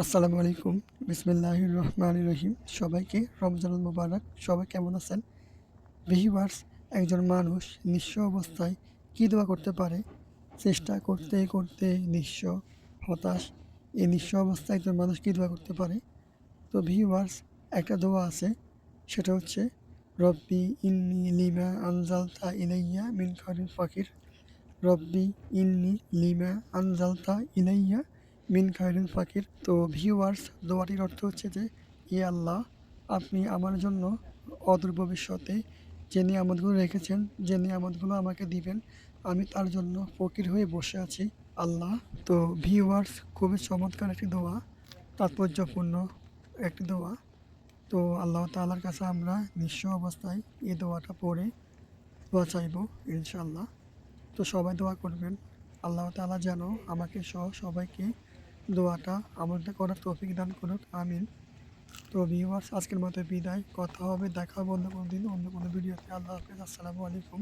আসসালামু আলাইকুম। বিসমিল্লাহির রহমানির রহিম। সবাইকে রমজানুল মুবারক। সবাই কেমন আছেন? ভিউয়ার্স, একজন মানুষ নিঃস্ব অবস্থায় কী দোয়া করতে পারে? চেষ্টা করতে, করতে নিঃস্ব, হতাশ, এই নিঃস্ব অবস্থায় একজন মানুষ কী দোয়া করতে পারে? তো ভিউয়ার্স, একটা দোয়া আছে, সেটা হচ্ছে রব্বি ইন্নী লিমা আনজালতা ইলাইয়া মিন খায়রিন ফাকির। রব্বি ইন্নী লিমা আনজালতা ইলাইয়া মিন খায়রিন ফাকির। তো ভিউয়ার্স, দোয়াটির অর্থ হচ্ছে যে, হে আল্লাহ, আপনি আমার জন্য অদূর ভবিষ্যতে যে নিয়ামতগুলো রেখেছেন, যে নিয়ামতগুলো আমাকে দিবেন, আমি তার জন্য ফকির হয়ে বসে আছি আল্লাহ। তো ভিউয়ার্স, খুবই চমৎকার একটি দোয়া, তাৎপর্যপূর্ণ একটি দোয়া। তো আল্লাহ তাআলার কাছে আমরা নিঃস্ব অবস্থায় এই দোয়াটা পড়ে দোয়া চাইবো ইনশাআল্লাহ। তো সবাই দোয়া করবেন। আল্লাহ তাআলা যেন আমাকে সহ সবাইকে দোয়াটা আমলটা করার তৌফিক দান করুক। আমিন। তো ভিউয়ার্স, আজকের মতো বিদায়। কথা হবে, দেখা হবে অন্য কোনো দিন, অন্য কোনো ভিডিওতে। আল্লাহ হাফেজ। আসসালামু আলাইকুম।